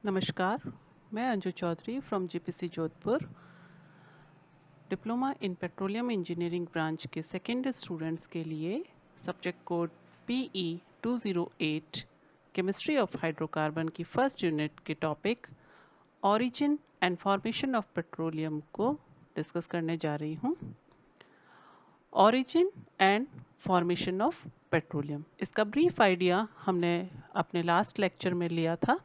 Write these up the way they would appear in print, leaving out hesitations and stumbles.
नमस्कार, मैं Anju Chaudhary from GPC Jodhpur. Diploma in petroleum engineering branch के सेकेंड स्टूडेंट्स के लिए subject code PE 208 chemistry of hydrocarbon की फर्स्ट यूनिट के topic origin and formation of petroleum को डिस्कस करने जा रही हूँ। Origin and formation of petroleum, इसका ब्रीफ आइडिया हमने अपने लास्ट लेक्चर में लिया था।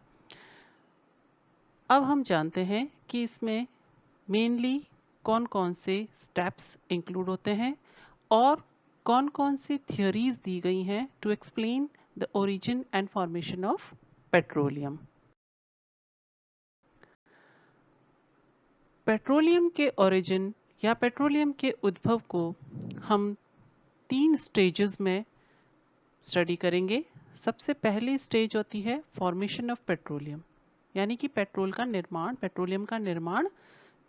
अब हम जानते हैं कि इसमें मेनली कौन कौन से स्टेप्स इंक्लूड होते हैं और कौन कौन सी थियोरीज दी गई हैं to explain the origin and formation of petroleum. Petroleum के ओरिजिन या पेट्रोलियम के उद्भव को हम 3 स्टेजेस में स्टडी करेंगे। सबसे पहली स्टेज होती है फॉर्मेशन ऑफ पेट्रोलियम, यानी कि पेट्रोलियम का निर्माण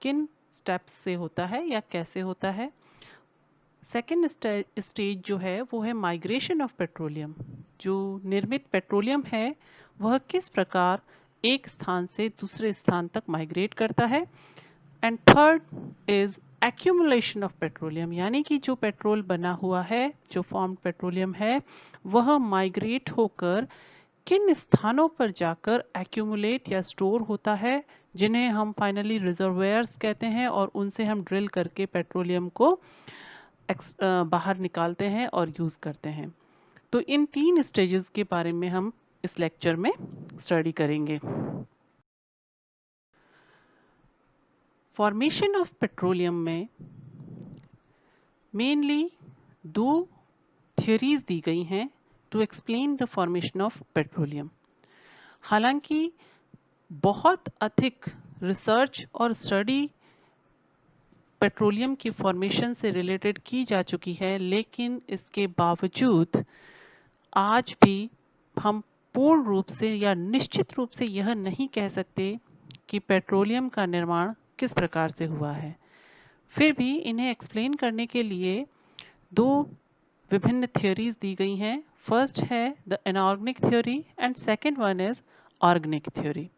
किन स्टेप्स से होता है या कैसे होता है। सेकेंड स्टेज जो है वो है माइग्रेशन ऑफ पेट्रोलियम, जो निर्मित पेट्रोलियम है वह किस प्रकार एक स्थान से दूसरे स्थान तक माइग्रेट करता है। And third is accumulation of petroleum, यानी कि जो पेट्रोल बना हुआ है, जो फॉर्म्ड पेट्रोलियम है, वह माइग्रेट होकर किन स्थानों पर जाकर एक्यूमुलेट या स्टोर होता है, जिन्हें हम फाइनली रिजर्वायर्स कहते हैं, और उनसे हम ड्रिल करके पेट्रोलियम को बाहर निकालते हैं और यूज़ करते हैं। तो इन 3 स्टेजेस के बारे में हम इस लेक्चर में स्टडी करेंगे। फॉर्मेशन ऑफ पेट्रोलियम में मेनली 2 थियोरीज दी गई हैं to explain the formation of petroleum. हालांकि बहुत अधिक रिसर्च और स्टडी पेट्रोलियम की फॉर्मेशन से रिलेटेड की जा चुकी है, लेकिन इसके बावजूद आज भी हम पूर्ण रूप से या निश्चित रूप से यह नहीं कह सकते कि पेट्रोलियम का निर्माण किस प्रकार से हुआ है। फिर भी इन्हें एक्सप्लेन करने के लिए 2 विभिन्न थ्योरीज दी गई हैं। फर्स्ट है the inorganic theory and second one is organic theory.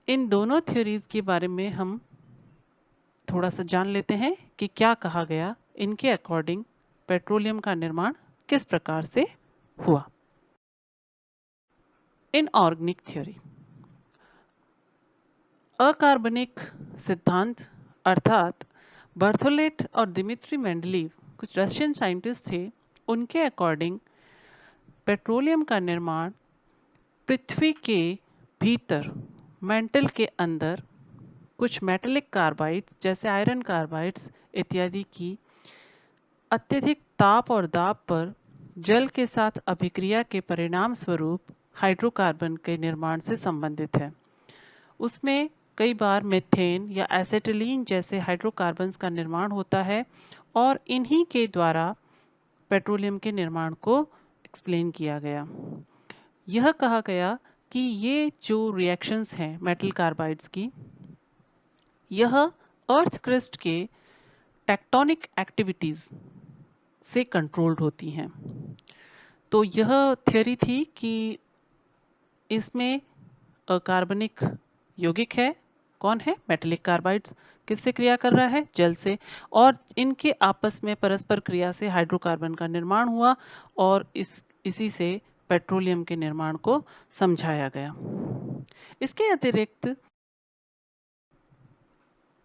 इन दोनों थ्योरीज के बारे में हम थोड़ा सा जान लेते हैं कि क्या कहा गया, इनके अकॉर्डिंग पेट्रोलियम का निर्माण किस प्रकार से हुआ। इनऑर्गेनिक थ्योरी, अकार्बनिक सिद्धांत अर्थात बर्थोलेट और दिमित्री मेंडलीव, कुछ रशियन साइंटिस्ट थे, उनके अकॉर्डिंग पेट्रोलियम का निर्माण पृथ्वी के भीतर मेंटल के अंदर कुछ मेटेलिक कार्बाइड्स जैसे आयरन कार्बाइड्स इत्यादि की अत्यधिक ताप और दाब पर जल के साथ अभिक्रिया के परिणाम स्वरूप हाइड्रोकार्बन के निर्माण से संबंधित है। उसमें कई बार मीथेन या एसिटिलीन जैसे हाइड्रोकार्बन्स का निर्माण होता है और इन्हीं के द्वारा पेट्रोलियम के निर्माण को एक्सप्लेन किया गया। यह कहा गया कि ये जो रिएक्शंस हैं मेटल कार्बाइड्स की, यह अर्थ क्रस्ट के टेक्टोनिक एक्टिविटीज़ से कंट्रोल्ड होती हैं। तो यह थ्योरी थी कि इसमें अकार्बनिक यौगिक है, कौन है, मेटेलिक कार्बाइड्स, किससे क्रिया कर रहा है, जल से, और इनके आपस में परस्पर क्रिया से हाइड्रोकार्बन का निर्माण हुआ और इसी से पेट्रोलियम के निर्माण को समझाया गया। इसके अतिरिक्त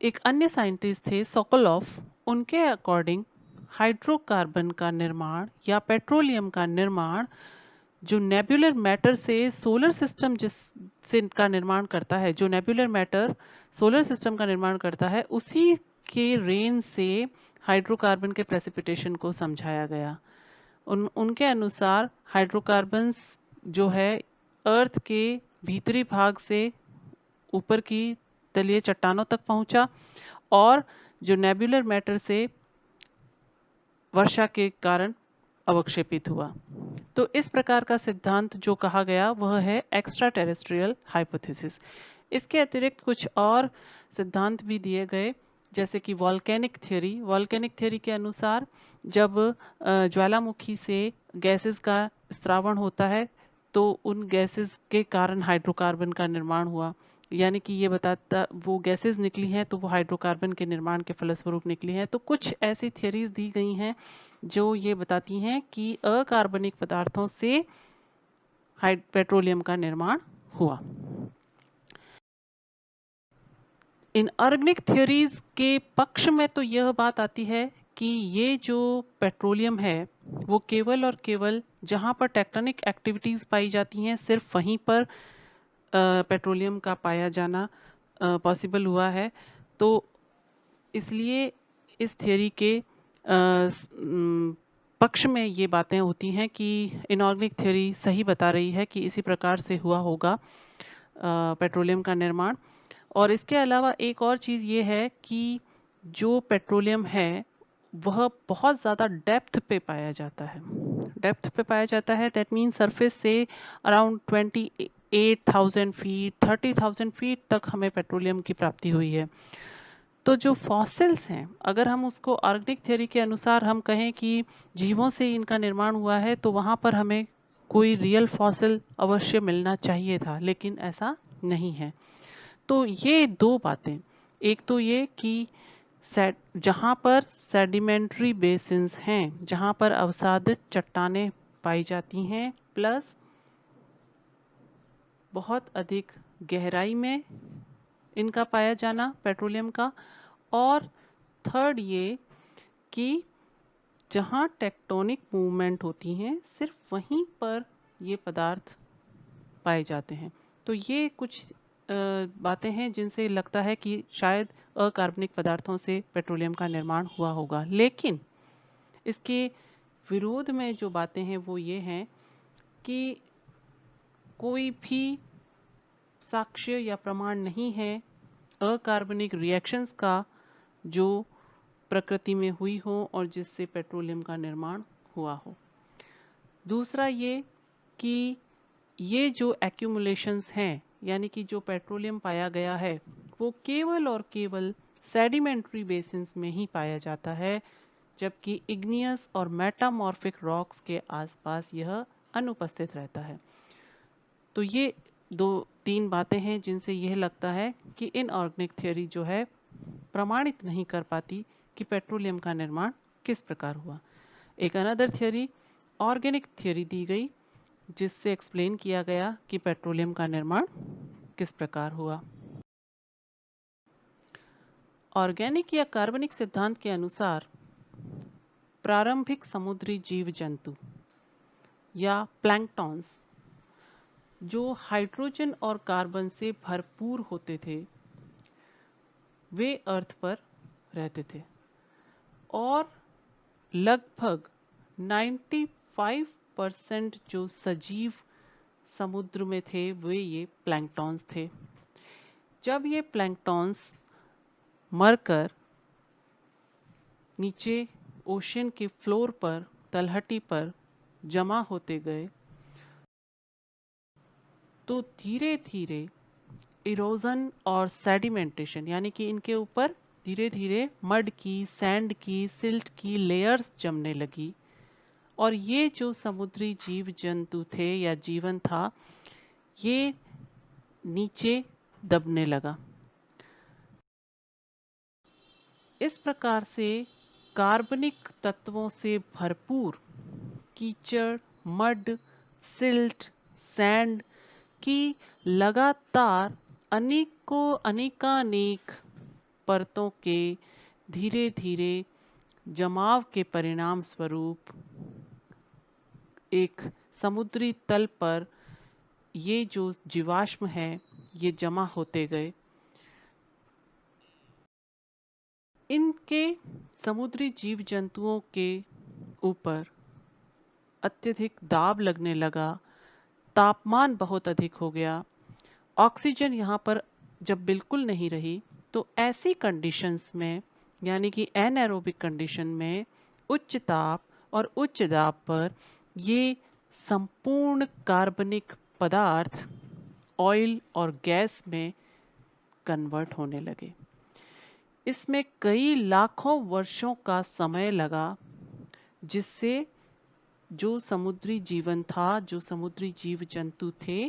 एक अन्य साइंटिस्ट थे सोकोलोव, उनके अकॉर्डिंग हाइड्रोकार्बन का निर्माण या पेट्रोलियम का निर्माण जो नेबुलर मैटर से सोलर सिस्टम जिससे का निर्माण करता है, जो नेबुलर मैटर सोलर सिस्टम का निर्माण करता है, उसी के रेन से हाइड्रोकार्बन के प्रेसिपिटेशन को समझाया गया। उनके अनुसार हाइड्रोकार्बन्स जो है अर्थ के भीतरी भाग से ऊपर की तलीय चट्टानों तक पहुंचा और जो नेबुलर मैटर से वर्षा के कारण अवक्षेपित हुआ। तो इस प्रकार का सिद्धांत जो कहा गया वह है एक्स्ट्रा टेरेस्ट्रियल हाइपोथेसिस। इसके अतिरिक्त कुछ और सिद्धांत भी दिए गए, जैसे कि वॉल्केनिक थ्योरी। वॉल्केनिक थ्योरी के अनुसार जब ज्वालामुखी से गैसेस का स्रावण होता है तो उन गैसेस के कारण हाइड्रोकार्बन का निर्माण हुआ, यानी कि ये बताता वो गैसेस निकली हैं तो वो हाइड्रोकार्बन के निर्माण के फलस्वरूप निकली हैं। तो कुछ ऐसी थियरीज दी गई हैं जो ये बताती हैं कि अकार्बनिक पदार्थों से पेट्रोलियम का निर्माण हुआ। इनऑर्गेनिक थ्योरीज के पक्ष में तो यह बात आती है कि ये जो पेट्रोलियम है वो केवल और केवल जहाँ पर टेक्टोनिक एक्टिविटीज़ पाई जाती हैं सिर्फ वहीं पर पेट्रोलियम का पाया जाना पॉसिबल हुआ है। तो इसलिए इस थियरी के पक्ष में ये बातें होती हैं कि इनऑर्गेनिक थ्योरी सही बता रही है कि इसी प्रकार से हुआ होगा पेट्रोलियम का निर्माण। और इसके अलावा एक और चीज़ ये है कि जो पेट्रोलियम है वह बहुत ज़्यादा डेप्थ पे पाया जाता है। डेप्थ पे पाया जाता है दैट मीन सरफेस से अराउंड 28,000 फीट 30,000 फीट तक हमें पेट्रोलियम की प्राप्ति हुई है। तो जो फॉसिल्स हैं, अगर हम उसको ऑर्गेनिक थ्योरी के अनुसार हम कहें कि जीवों से इनका निर्माण हुआ है तो वहाँ पर हमें कोई रियल फॉसिल अवश्य मिलना चाहिए था, लेकिन ऐसा नहीं है। तो ये दो बातें, एक तो ये कि जहाँ पर सेडिमेंट्री बेसिन्स हैं, जहाँ पर अवसादित चट्टानें पाई जाती हैं, प्लस बहुत अधिक गहराई में इनका पाया जाना पेट्रोलियम का, और थर्ड ये कि जहाँ टेक्टोनिक मूवमेंट होती हैं सिर्फ वहीं पर ये पदार्थ पाए जाते हैं। तो ये कुछ बातें हैं जिनसे लगता है कि शायद अकार्बनिक पदार्थों से पेट्रोलियम का निर्माण हुआ होगा। लेकिन इसके विरोध में जो बातें हैं वो ये हैं कि कोई भी साक्ष्य या प्रमाण नहीं है अकार्बनिक रिएक्शंस का जो प्रकृति में हुई हो और जिससे पेट्रोलियम का निर्माण हुआ हो। दूसरा ये कि ये जो एक्यूमुलेशंस हैं, यानी कि जो पेट्रोलियम पाया गया है वो केवल और केवल सेडिमेंट्री बेसिन्स में ही पाया जाता है, जबकि इग्नियस और मेटामॉर्फिक रॉक्स के आसपास यह अनुपस्थित रहता है। तो ये दो तीन बातें हैं जिनसे यह लगता है कि इनऑर्गेनिक थ्योरी जो है प्रमाणित नहीं कर पाती कि पेट्रोलियम का निर्माण किस प्रकार हुआ। एक अनदर थ्योरी ऑर्गेनिक थ्योरी दी गई जिससे एक्सप्लेन किया गया कि पेट्रोलियम का निर्माण किस प्रकार हुआ। ऑर्गेनिक या कार्बनिक सिद्धांत के अनुसार प्रारंभिक समुद्री जीव जंतु या प्लैंकटॉन्स जो हाइड्रोजन और कार्बन से भरपूर होते थे वे अर्थ पर रहते थे, और लगभग 95% जो सजीव समुद्र में थे वे ये प्लैंकटॉन्स थे। जब ये प्लैंकटॉन्स मरकर नीचे ओशन के फ्लोर पर तलहटी पर जमा होते गए तो धीरे धीरे इरोजन और सेडिमेंटेशन, यानी कि इनके ऊपर धीरे धीरे मड की, सैंड की, सिल्ट की लेयर्स जमने लगी, और ये जो समुद्री जीव जंतु थे या जीवन था ये नीचे दबने लगा। इस प्रकार से कार्बनिक तत्वों से भरपूर कीचड़, मड, सिल्ट, सैंड की लगातार अनेकानेक परतों के धीरे धीरे जमाव के परिणाम स्वरूप एक समुद्री तल पर ये जो जीवाश्म है ये जमा होते गए। इनके समुद्री जीव जंतुओं के ऊपर अत्यधिक दाब लगने लगा, तापमान बहुत अधिक हो गया, ऑक्सीजन यहाँ पर जब बिल्कुल नहीं रही तो ऐसी कंडीशंस में, यानी कि एनारोबिक कंडीशन में, उच्च ताप और उच्च दाब पर ये संपूर्ण कार्बनिक पदार्थ ऑयल और गैस में कन्वर्ट होने लगे। इसमें कई लाखों वर्षों का समय लगा जिससे जो समुद्री जीवन था, जो समुद्री जीव जंतु थे,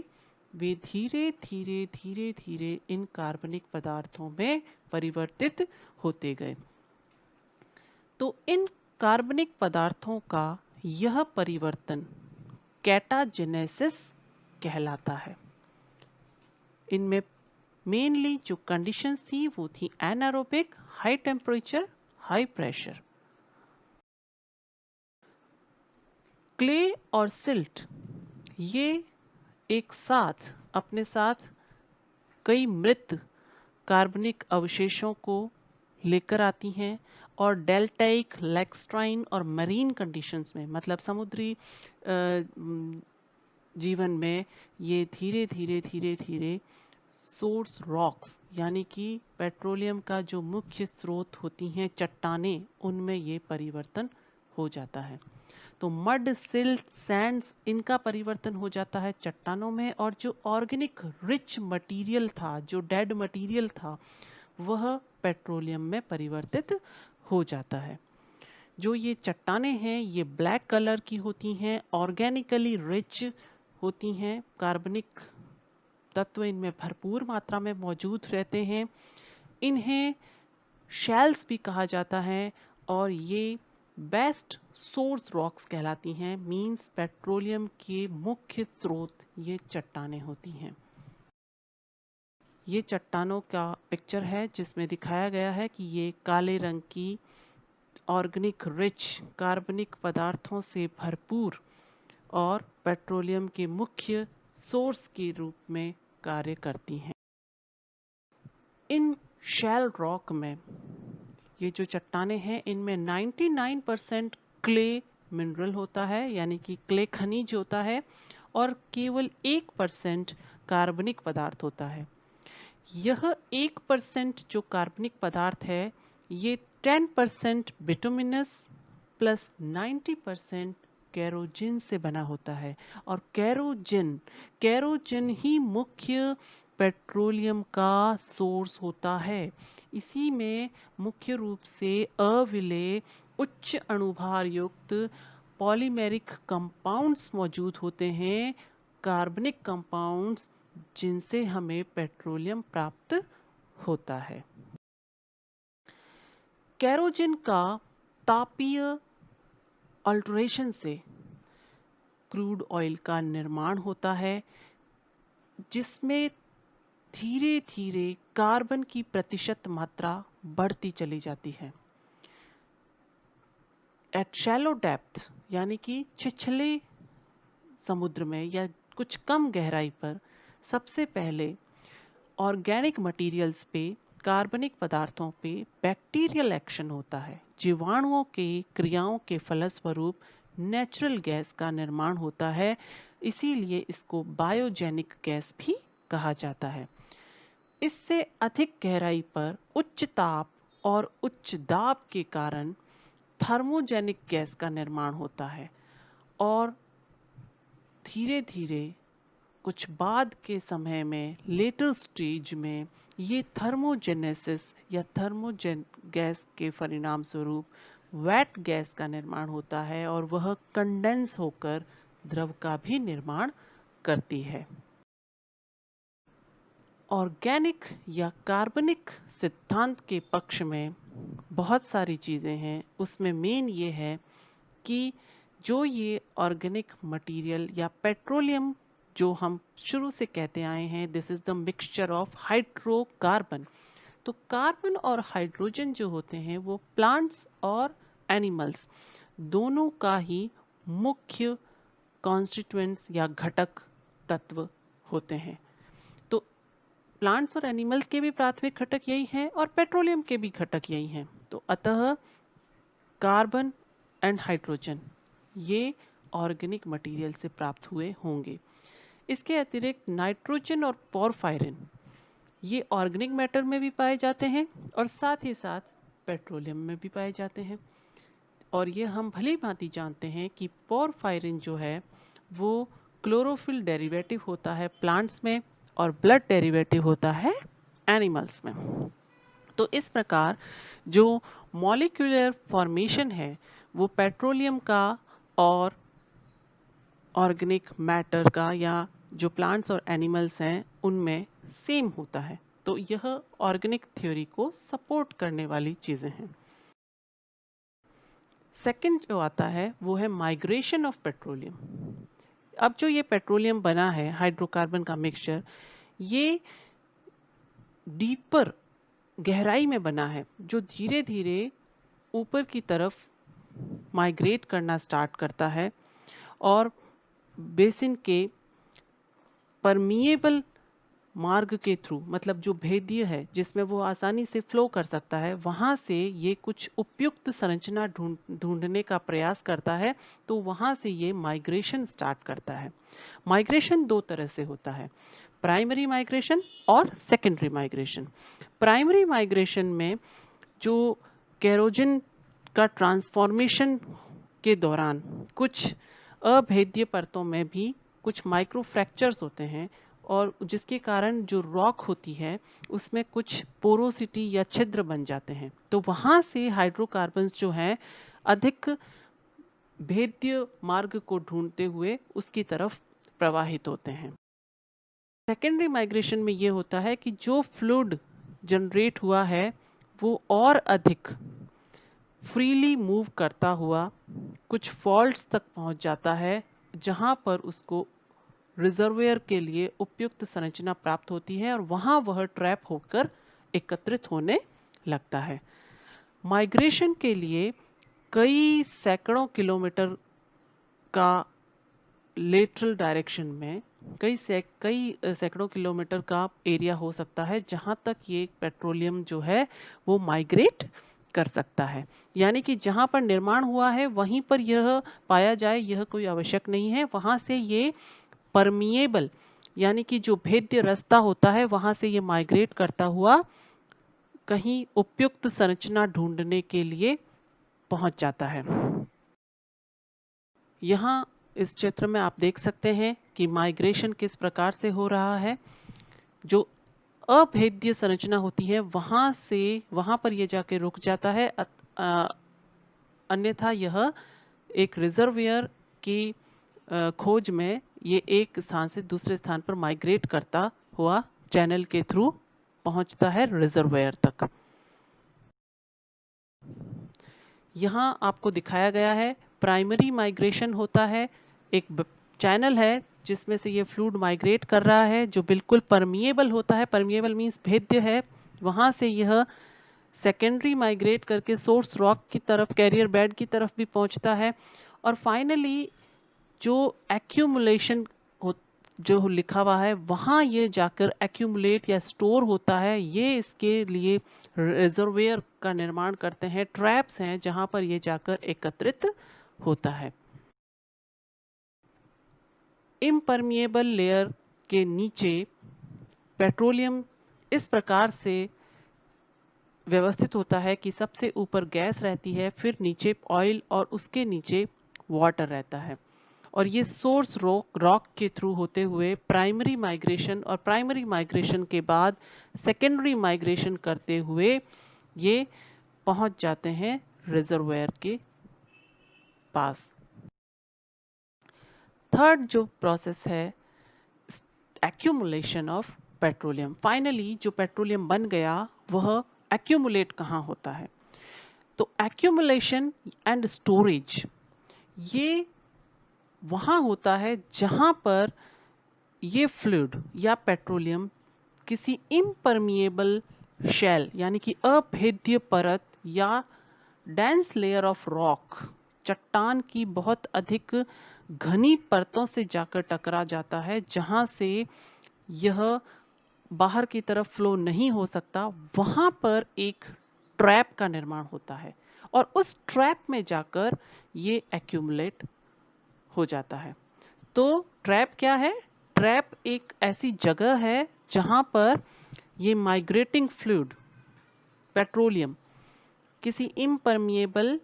वे धीरे धीरे धीरे धीरे इन कार्बनिक पदार्थों में परिवर्तित होते गए। तो इन कार्बनिक पदार्थों का यह परिवर्तन कैटाजेनेसिस कहलाता है। इनमें मेनली जो कंडीशंस थी वो थी anaerobic, high temperature, high pressure. Clay और सिल्ट ये एक साथ अपने साथ कई मृत कार्बनिक अवशेषों को लेकर आती हैं और डेल्टाइक, लैक्स्ट्राइन और मरीन कंडीशंस में, मतलब समुद्री जीवन में, ये धीरे धीरे धीरे धीरे सोर्स रॉक्स यानी कि पेट्रोलियम का जो मुख्य स्रोत होती हैं चट्टानें, उनमें ये परिवर्तन हो जाता है। तो मड, सिल्ट, सैंड्स, इनका परिवर्तन हो जाता है चट्टानों में, और जो ऑर्गेनिक रिच मटेरियल था, जो डेड मटेरियल था, वह पेट्रोलियम में परिवर्तित हो जाता है। जो ये चट्टानें हैं ये ब्लैक कलर की होती हैं, ऑर्गेनिकली रिच होती हैं, कार्बनिक तत्व इनमें भरपूर मात्रा में मौजूद रहते हैं। इन्हें शेल्स भी कहा जाता है और ये बेस्ट सोर्स रॉक्स कहलाती हैं। मींस पेट्रोलियम के मुख्य स्रोत ये चट्टानें होती हैं। ये चट्टानों का पिक्चर है जिसमें दिखाया गया है कि ये काले रंग की ऑर्गेनिक रिच कार्बनिक पदार्थों से भरपूर और पेट्रोलियम के मुख्य सोर्स के रूप में कार्य करती हैं। इन शैल रॉक में ये जो चट्टानें हैं इनमें 99% क्ले मिनरल होता है, यानी कि क्ले खनिज होता है, और केवल 1% कार्बनिक पदार्थ होता है। यह 1% जो कार्बनिक पदार्थ है ये 10% बिटुमिनस प्लस 90% कैरोजिन से बना होता है। और कैरोजिन ही मुख्य पेट्रोलियम का सोर्स होता है। इसी में मुख्य रूप से अविलेय उच्च अणुभार युक्त पॉलीमेरिक कंपाउंड्स मौजूद होते हैं, कार्बनिक कंपाउंड्स, जिनसे हमें पेट्रोलियम प्राप्त होता है। कैरोजिन का तापीय अल्टरेशन से क्रूड ऑयल का निर्माण होता है, जिसमें धीरे धीरे कार्बन की प्रतिशत मात्रा बढ़ती चली जाती है। एट शैलो डेप्थ यानी कि छिछले समुद्र में या कुछ कम गहराई पर सबसे पहले ऑर्गेनिक मटेरियल्स पे, कार्बनिक पदार्थों पे बैक्टीरियल एक्शन होता है। जीवाणुओं के क्रियाओं के फलस्वरूप नेचुरल गैस का निर्माण होता है, इसीलिए इसको बायोजेनिक गैस भी कहा जाता है। इससे अधिक गहराई पर उच्च ताप और उच्च दाब के कारण थर्मोजेनिक गैस का निर्माण होता है, और धीरे धीरे कुछ बाद के समय में लेटर स्टेज में ये थर्मोजेनेसिस या थर्मोजेन गैस के परिणाम स्वरूप वेट गैस का निर्माण होता है, और वह कंडेंस होकर द्रव का भी निर्माण करती है। ऑर्गेनिक या कार्बनिक सिद्धांत के पक्ष में बहुत सारी चीज़ें हैं। उसमें मेन ये है कि जो ये ऑर्गेनिक मटेरियल या पेट्रोलियम जो हम शुरू से कहते आए हैं, this is the mixture of hydrocarbon. तो कार्बन और हाइड्रोजन जो होते हैं वो प्लांट्स और एनिमल्स दोनों का ही मुख्य कॉन्स्टिट्यूएंट्स या घटक तत्व होते हैं। तो प्लांट्स और एनिमल के भी प्राथमिक घटक यही हैं और पेट्रोलियम के भी घटक यही हैं। तो अतः कार्बन एंड हाइड्रोजन ये ऑर्गेनिक मटेरियल से प्राप्त हुए होंगे। इसके अतिरिक्त नाइट्रोजन और पोरफायरिन ये ऑर्गेनिक मैटर में भी पाए जाते हैं और साथ ही साथ पेट्रोलियम में भी पाए जाते हैं। और ये हम भली भांति जानते हैं कि पोरफायरिन जो है वो क्लोरोफिल डेरिवेटिव होता है प्लांट्स में और ब्लड डेरिवेटिव होता है एनिमल्स में। तो इस प्रकार जो मॉलिक्यूलर फॉर्मेशन है वो पेट्रोलियम का और ऑर्गेनिक मैटर का या जो प्लांट्स और एनिमल्स हैं उनमें सेम होता है। तो यह ऑर्गेनिक थ्योरी को सपोर्ट करने वाली चीज़ें हैं। सेकंड जो आता है वो है माइग्रेशन ऑफ पेट्रोलियम। अब जो ये पेट्रोलियम बना है, हाइड्रोकार्बन का मिक्सचर, ये डीपर गहराई में बना है, जो धीरे धीरे ऊपर की तरफ माइग्रेट करना स्टार्ट करता है और बेसिन के परमिएबल मार्ग के थ्रू, मतलब जो भेदीय है जिसमें वो आसानी से फ्लो कर सकता है, वहाँ से ये कुछ उपयुक्त संरचना ढूंढने का प्रयास करता है। तो वहाँ से ये माइग्रेशन स्टार्ट करता है। माइग्रेशन दो तरह से होता है, प्राइमरी माइग्रेशन और सेकेंडरी माइग्रेशन। प्राइमरी माइग्रेशन में जो कैरोजन का ट्रांसफॉर्मेशन के दौरान कुछ अभेद्य परतों में भी कुछ माइक्रो फ्रैक्चर्स होते हैं और जिसके कारण जो रॉक होती है उसमें कुछ पोरोसिटी या छिद्र बन जाते हैं। तो वहाँ से हाइड्रोकार्बन्स जो हैं अधिक भेद्य मार्ग को ढूंढते हुए उसकी तरफ प्रवाहित होते हैं। सेकेंडरी माइग्रेशन में ये होता है कि जो फ्लूइड जनरेट हुआ है वो और अधिक फ्रीली मूव करता हुआ कुछ फॉल्ट्स तक पहुंच जाता है, जहां पर उसको रिजर्वेयर के लिए उपयुक्त संरचना प्राप्त होती है और वहां वह ट्रैप होकर एकत्रित होने लगता है। माइग्रेशन के लिए कई सैकड़ों किलोमीटर का लेटरल डायरेक्शन में कई सैकड़ों किलोमीटर का एरिया हो सकता है जहां तक ये पेट्रोलियम जो है वो माइग्रेट कर सकता है। यानी कि जहां पर निर्माण हुआ है वहीं पर यह पाया जाए यह कोई आवश्यक नहीं है। वहां से ये परमिएबल यानी कि जो भेद्य रास्ता होता है वहां से ये माइग्रेट करता हुआ कहीं उपयुक्त संरचना ढूंढने के लिए पहुंच जाता है। यहाँ इस चित्र में आप देख सकते हैं कि माइग्रेशन किस प्रकार से हो रहा है। जो अभेद्य संरचना होती है वहां पर ये जाके रुक जाता है, अन्यथा यह एक रिजर्वियर की खोज में ये एक स्थान से दूसरे स्थान पर माइग्रेट करता हुआ चैनल के थ्रू पहुंचता है रिजर्वियर तक। यहाँ आपको दिखाया गया है प्राइमरी माइग्रेशन होता है, एक चैनल है जिसमें से ये फ्लूइड माइग्रेट कर रहा है जो बिल्कुल परमिएबल होता है। परमिएबल मीन्स भेद्य है। वहाँ से यह सेकेंडरी माइग्रेट करके सोर्स रॉक की तरफ, कैरियर बेड की तरफ भी पहुँचता है और फाइनली जो एक्यूमुलेशन जो लिखा हुआ है वहाँ ये जाकर एक्यूमुलेट या स्टोर होता है। ये इसके लिए रिजर्वेयर का निर्माण करते हैं, ट्रैप्स हैं जहाँ पर ये जाकर एकत्रित होता है। इम्परमिएबल लेयर के नीचे पेट्रोलियम इस प्रकार से व्यवस्थित होता है कि सबसे ऊपर गैस रहती है, फिर नीचे ऑयल और उसके नीचे वाटर रहता है और ये सोर्स रॉक के थ्रू होते हुए प्राइमरी माइग्रेशन और प्राइमरी माइग्रेशन के बाद सेकेंडरी माइग्रेशन करते हुए ये पहुंच जाते हैं रिजर्वायर के पास। थर्ड जो प्रोसेस है एक्यूमुलेशन ऑफ पेट्रोलियम। फाइनली जो पेट्रोलियम बन गया वह एक्यूमुलेट कहाँ होता है? तो एक्यूमुलेशन एंड स्टोरेज ये वहाँ होता है जहाँ पर ये फ्लूइड या पेट्रोलियम किसी इम्परमिएबल शेल यानी कि अभेद्य परत या डेंस लेयर ऑफ रॉक, चट्टान की बहुत अधिक घनी परतों से जाकर टकरा जाता है, जहाँ से यह बाहर की तरफ फ्लो नहीं हो सकता। वहाँ पर एक ट्रैप का निर्माण होता है और उस ट्रैप में जाकर ये एक्यूमुलेट हो जाता है। तो ट्रैप क्या है? ट्रैप एक ऐसी जगह है जहां पर ये माइग्रेटिंग फ्लूइड पेट्रोलियम किसी इम्परमिएबल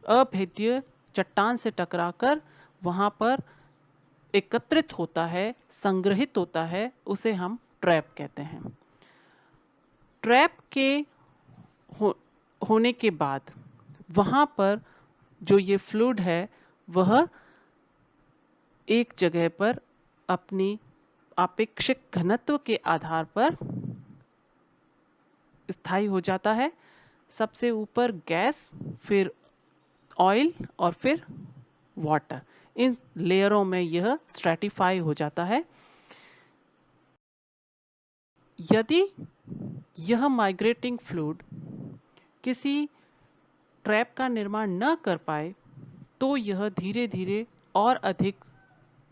अभेद्य चट्टान से टकराकर वहां पर एकत्रित होता है, संग्रहित होता है, उसे हम ट्रैप कहते हैं। ट्रैप के होने के बाद वहां पर जो ये फ्लूइड है वह एक जगह पर अपनी आपेक्षिक घनत्व के आधार पर स्थायी हो जाता है। सबसे ऊपर गैस, फिर ऑयल और फिर वाटर। इन लेयरों में यह स्ट्रेटिफाई हो जाता है। यदि यह माइग्रेटिंग फ्लूइड किसी ट्रैप का निर्माण न कर पाए तो यह धीरे धीरे और अधिक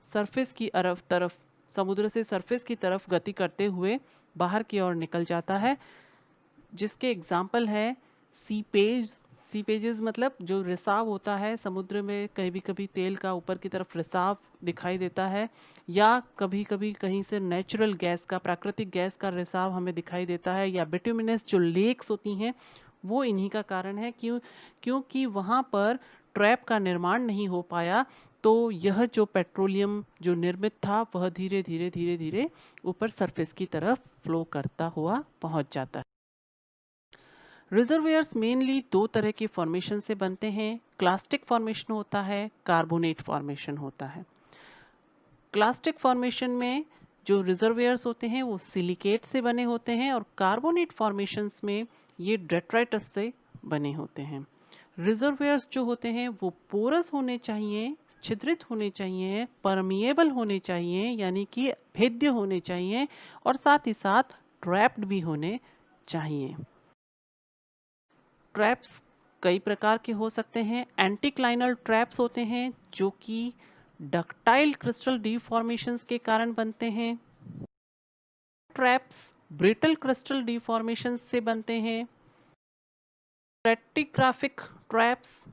सरफेस की तरफ समुद्र से सरफेस की तरफ गति करते हुए बाहर की ओर निकल जाता है, जिसके एग्जाम्पल है सीपेज। सीपेजेस मतलब जो रिसाव होता है समुद्र में, कभी कभी तेल का ऊपर की तरफ रिसाव दिखाई देता है, या कभी कभी कहीं से नेचुरल गैस का, प्राकृतिक गैस का रिसाव हमें दिखाई देता है, या बिटुमिनस जो लेक्स होती हैं वो इन्हीं का कारण है। क्योंकि वहाँ पर ट्रैप का निर्माण नहीं हो पाया, तो यह जो पेट्रोलियम जो निर्मित था वह धीरे धीरे धीरे धीरे ऊपर सरफेस की तरफ फ्लो करता हुआ पहुंच जाता है। रिजर्वियर्स मेनली दो तरह के फॉर्मेशन से बनते हैं। क्लास्टिक फॉर्मेशन होता है, कार्बोनेट फॉर्मेशन होता है। क्लास्टिक फॉर्मेशन में जो रिजर्वियर्स होते हैं वो सिलिकेट से बने होते हैं, और कार्बोनेट फॉर्मेशंस में ये डेट्राइटस से बने होते हैं। रिजर्वियर्स जो होते हैं वो पोरस होने चाहिए, छिद्रित होने चाहिए, परमिएबल होने चाहिए यानी कि भेद्य होने चाहिए, और साथ ही साथ ट्रैप्ड भी होने चाहिए। ट्रैप्स कई प्रकार के हो सकते हैं। एंटीक्लाइनल ट्रैप्स होते हैं जो कि डक्टाइल क्रिस्टल डिफॉर्मेशंस के कारण बनते हैं। ट्रैप्स ब्रिटल क्रिस्टल डिफॉर्मेशंस से बनते हैं। Stratigraphic traps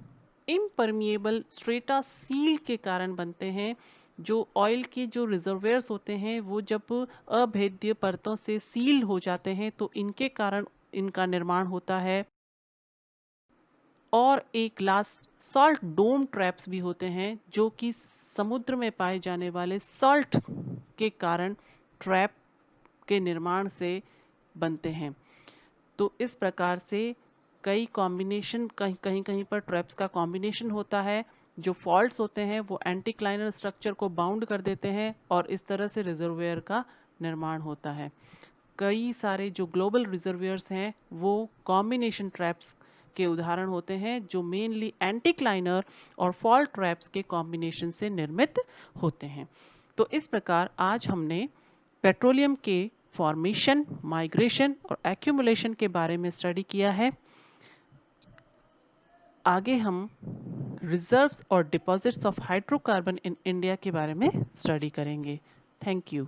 impermeable strata seal के कारण बनते हैं। जो ऑयल की जो रिजर्वेयर्स होते हैं वो जब अभेद्य परतों से सील हो जाते हैं तो इनके कारण इनका निर्माण होता है। और एक लास्ट सॉल्ट डोम ट्रैप्स भी होते हैं जो कि समुद्र में पाए जाने वाले सॉल्ट के कारण ट्रैप के निर्माण से बनते हैं। तो इस प्रकार से कई कॉम्बिनेशन, कहीं कहीं कहीं पर ट्रैप्स का कॉम्बिनेशन होता है। जो फॉल्ट्स होते हैं वो एंटीक्लाइनल स्ट्रक्चर को बाउंड कर देते हैं और इस तरह से रिजर्वेयर का निर्माण होता है। कई सारे जो ग्लोबल रिजर्वियर्स हैं वो कॉम्बिनेशन ट्रैप्स के उदाहरण होते हैं जो मेनली एंटीक्लाइनर और फॉल्ट ट्रैप्स के कॉम्बिनेशन से निर्मित होते हैं। तो इस प्रकार आज हमने पेट्रोलियम के फॉर्मेशन, माइग्रेशन और एक्यूमुलेशन के बारे में स्टडी किया है। आगे हम रिजर्व्स और deposits of hydrocarbon in India के बारे में स्टडी करेंगे। Thank you.